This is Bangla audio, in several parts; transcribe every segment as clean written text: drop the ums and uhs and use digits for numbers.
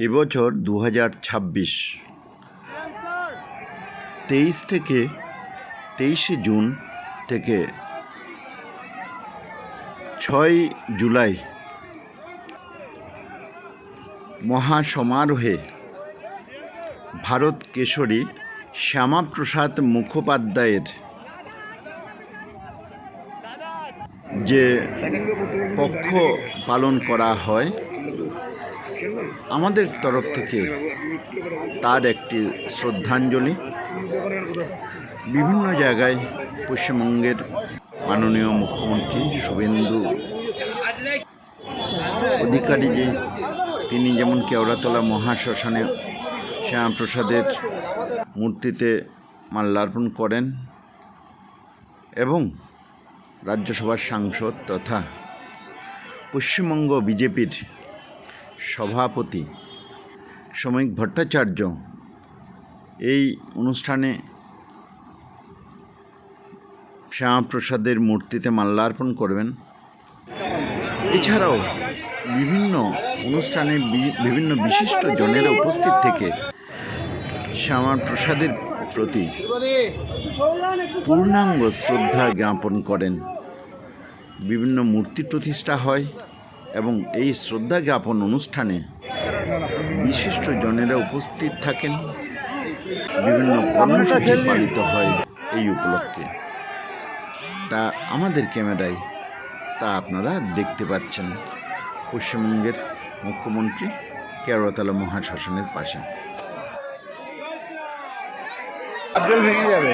এবছর 2026 23শে জুন থেকে 6 জুলাই মহাসমারোহে ভারত কেশরী শ্যামাপ্রসাদ মুখোপাধ্যায়ের যে পক্ষ পালন করা হয়, আমাদের তরফ থেকে তার একটি শ্রদ্ধাঞ্জলি বিভিন্ন জায়গায় পশ্চিমবঙ্গের মাননীয় মুখ্যমন্ত্রী শুভেন্দু অধিকারী তিনি যেমন কেওড়াতলা মহাশ্মশানে শ্যামাপ্রসাদের মূর্তিতে মাল্যার্পণ করেন এবং রাজ্যসভার সাংসদ তথা পশ্চিমবঙ্গ বিজেপির সভাপতি শ্রমিক ভট্টাচার্য এই অনুষ্ঠানে শ্যামাপ্রসাদের মূর্তিতে মাল্যার্পণ করবেন। এছাড়াও বিভিন্ন অনুষ্ঠানে বিভিন্ন বিশিষ্ট জনেরা উপস্থিত থেকে শ্যামাপ্রসাদের প্রতি পূর্ণাঙ্গ শ্রদ্ধা জ্ঞাপন করেন। বিভিন্ন মূর্তি প্রতিষ্ঠা হয় এবং এই শ্রদ্ধা জ্ঞাপন অনুষ্ঠানে বিশিষ্ট জনেরা উপস্থিত থাকেন। বিভিন্ন কর্মসূচি পালিত হয় এই উপলক্ষে, তা আমাদের ক্যামেরায় তা আপনারা দেখতে পাচ্ছেন পশ্চিমবঙ্গের মুখ্যমন্ত্রী কেওড়াতলা মহাশ্মশানের পাশে। ভেঙে যাবে।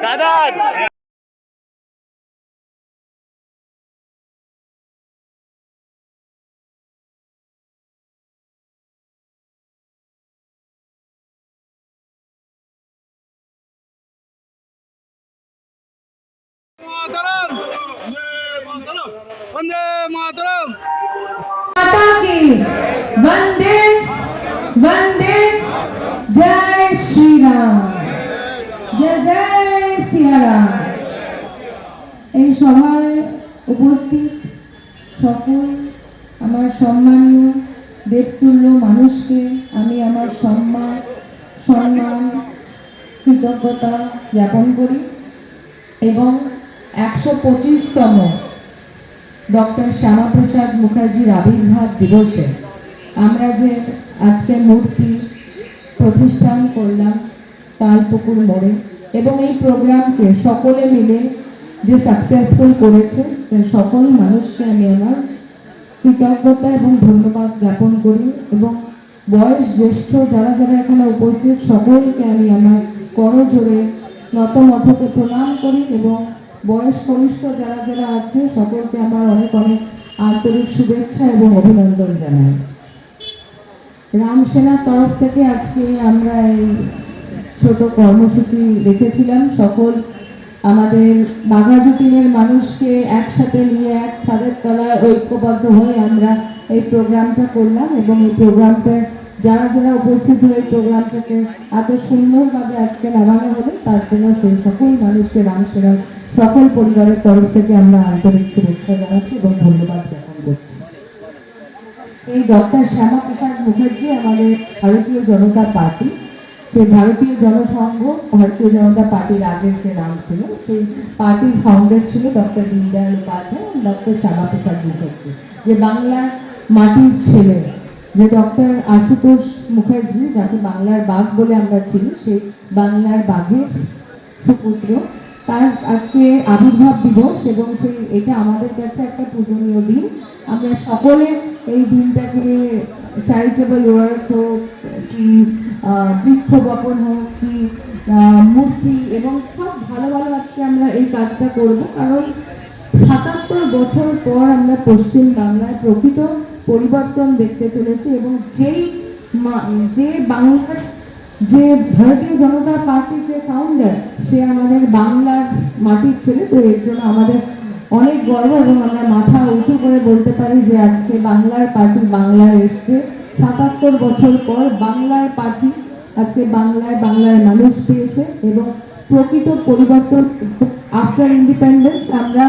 দাদা वंदे मातरम। माता की वंदे वंदे जय श्री राम, जय जय सिया राम। এই সভায় উপস্থিত সকল আমার সম্মানীয় দেবতুল্য মানুষকে আমি আমার সম্মান কৃতজ্ঞতা জ্ঞাপন করি এবং 125তম ডক্টর শ্যামাপ্রসাদ মুখার্জির আবির্ভাব দিবসে আমরা যে আজকে মূর্তি প্রতিষ্ঠান করলাম তালপুকুর মোড়ে এবং এই প্রোগ্রামকে সকলে মিলে যে সাকসেসফুল করেছে সকল মানুষকে আমি আমার কৃতজ্ঞতা এবং ধন্যবাদ জ্ঞাপন করি এবং বয়স জ্যেষ্ঠ যারা যারা এখানে উপস্থিত সকলকে আমি আমার করজোড়ে নতমস্তকে প্রণাম করি এবং বয়স কনিষ্ঠ যারা যারা আছে সকলকে আমার অনেক অনেক আন্তরিক শুভেচ্ছা এবং অভিনন্দন জানাই। রামসেনার তরফ থেকে আজকে আমরা এই ছোট কর্মসূচি রেখেছিলাম। সকল আমাদের বাঘাযতীনের মানুষকে একসাথে নিয়ে এক ছাদের তলায় ঐক্যবদ্ধ হয়ে আমরা এই প্রোগ্রামটা করলাম এবং এই প্রোগ্রামটা যারা যারা উপস্থিত হয়ে এই প্রোগ্রামটাকে এত সুন্দরভাবে আজকে নামানো হবে তার জন্য সেই সকল মানুষকে রামসেনার সকল পরিবারের তরফ থেকে আমরা আন্তরিক শুভেচ্ছা জানাচ্ছি এবং ধন্যবাদ জ্ঞাপন করছি। এই ডক্টর শ্যামাপ্রসাদ মুখার্জি আমাদের ভারতীয় জনতা পার্টি, সেই ভারতীয় জনসংঘ ভারতীয় জনতা পার্টির আগের যে নাম ছিল সেই পার্টির ফাউন্ডার ছিল ডক্টর দীনদয়াল উপাধ্যায় এবং ডক্টর শ্যামাপ্রসাদ মুখার্জি, যে বাংলার মাটির ছেলে, যে ডক্টর আশুতোষ মুখার্জি যাকে বাংলার বাঘ বলে আমরা চিনি, সেই বাংলার বাঘের সুপুত্র। তার আজকে আবির্ভাব দিবস এবং এটা আমাদের কাছে একটা পূজনীয় দিন। আমরা সকলে এই দিনটাকে চ্যারিটেবল ওয়ার্ক হোক কি বৃক্ষ বপন হোক কি মূর্তি এবং সব ভালো ভালো আজকে আমরা এই কাজটা করব, কারণ ৭৭ বছর পর আমরা পশ্চিম বাংলায় প্রকৃত পরিবর্তন দেখতে চলেছি এবং যে বাংলার যে ভারতীয় জনতা পার্টির যে ফাউন্ডার সে আমাদের বাংলার মাটির ছেলে। তো এর জন্য আমাদের অনেক গর্ব এবং আমরা মাথা উঁচু করে বলতে পারি যে আজকে বাংলার পার্টি বাংলায় এসছে। ৭৭ বছর পর বাংলার পার্টি আজকে বাংলার মানুষ পেয়েছে এবং প্রকৃত পরিবর্তন। আফটার ইন্ডিপেন্ডেন্স আমরা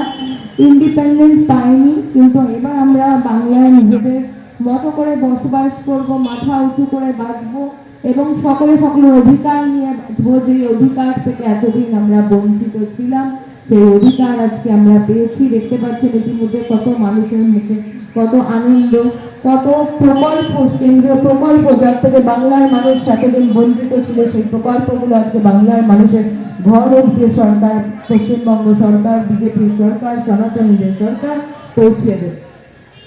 ইন্ডিপেন্ডেন্ট পাইনি, কিন্তু এবার আমরা বাংলায় নিজেদের মতো করে বসবাস করব, মাথা উঁচু করে বাঁচবো এবং সকলের অধিকার নিয়ে বাঁচবো। যে অধিকার থেকে এতদিন আমরা বঞ্চিত ছিলাম, সেই অধিকার আজকে আমরা পেয়েছি। দেখতে পাচ্ছেন ইতিমধ্যে কত মানুষের মুখে কত আনন্দ, কত প্রকল্প, কেন্দ্রীয় প্রকল্প যার থেকে বাংলার মানুষ এতদিন বঞ্চিত ছিল, সেই প্রকল্পগুলো আজকে বাংলার মানুষের ঘর অব্দি সরকার, পশ্চিমবঙ্গ সরকার, বিজেপি সরকার, সনাতনীদের সরকার পৌঁছে দেবে।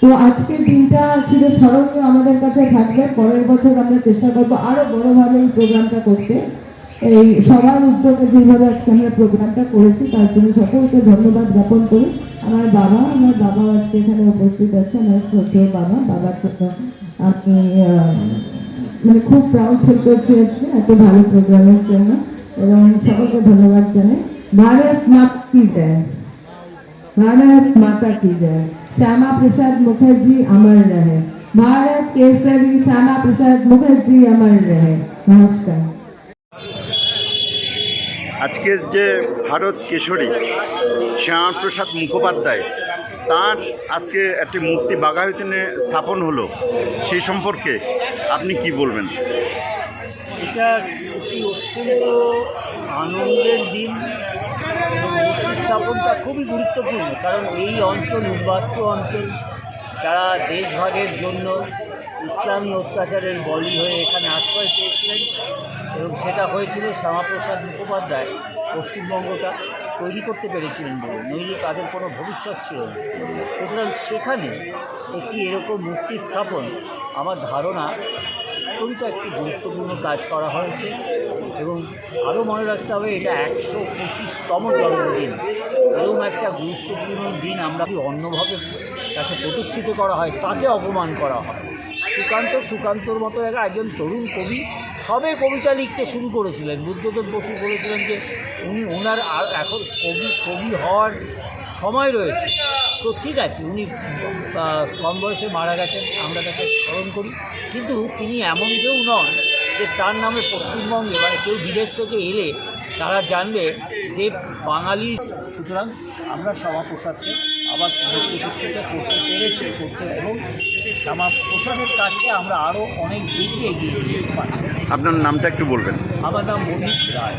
তো আজকের দিনটা ছিল স্মরণীয়, আমাদের কাছে থাকবে। পরের বছর আমরা চেষ্টা করবো আরো বড়ভাবে এই প্রোগ্রামটা করতে। এই সবার উদ্যোগে যেভাবে আজকে আমরা প্রোগ্রামটা করেছি তার জন্য সকলকে ধন্যবাদ জ্ঞাপন করি। আমার বাবা আজকে এখানে উপস্থিত আছে, আমার শ্রদ্ধেয় বাবার জন্য আমি মানে খুব প্রাউড ফিল করছি আজকে এত ভালো প্রোগ্রামের জন্য, এবং সকলকে ধন্যবাদ জানাই। ভারত মাতা কি জয়, भारत माता की जय। श्यामा प्रसाद मुखर्जी अमर रहे, भारत केसरी श्यामा प्रसाद मुखर्जी अमर रहे। नमस्कार। আজকের যে ভারত কেশরী শ্যামাপ্রসাদ মুখোপাধ্যায়, তার আজকে একটি মূর্তি বাঘাযতীনে স্থাপন হলো, সেই সম্পর্কে আপনি কি বলবেন? এটা একটি অত্যন্ত আনন্দের দিন এবং মূর্তি স্থাপনটা খুবই গুরুত্বপূর্ণ, কারণ এই অঞ্চল উদ্বাস্তু অঞ্চল, যারা দেশভাগের জন্য ইসলামী অত্যাচারের বলি হয়ে এখানে আশ্রয় পেয়েছিলেন, এবং সেটা হয়েছিল শ্যামাপ্রসাদ মুখোপাধ্যায় পশ্চিমবঙ্গটা তৈরি করতে পেরেছিলেন বলে, নইলে তাদের কোনো ভবিষ্যৎ ছিল না। সুতরাং সেখানে একটি এরকম মূর্তি স্থাপন, আমার ধারণা অত্যন্ত একটি গুরুত্বপূর্ণ কাজ করা হয়েছে। এবং আরও মনে রাখতে হবে, এটা 125তম জন্মদিন। এরকম একটা গুরুত্বপূর্ণ দিন আমরা অন্যভাবে তাকে প্রতিষ্ঠিত করা হয়, তাকে অপমান করা হয়। সুকান্তর মতো একজন তরুণ কবি সবে কবিতা লিখতে শুরু করেছিলেন। বুদ্ধদেব বসু বলেছিলেন যে ওনার এখন কবি হওয়ার সময় রয়েছে। তো ঠিক আছে, উনি কম বয়সে মারা গেছেন, আমরা তাকে স্মরণ করি, কিন্তু তিনি এমন কেউ নন যে তার নামে পশ্চিমবঙ্গে মানে কেউ বিদেশ থেকে এলে তারা জানবে যে বাঙালি। সুতরাং আমরা শ্যামাপ্রসাদকে আবার পুনঃপ্রতিষ্ঠিত করতে পেরেছি এবং শ্যামাপ্রসাদের কাজকে আমরা আরও অনেক বেশি এগিয়ে নিয়ে পারি। আপনার নামটা একটু বলবেন? আমার নাম মনিক রায়।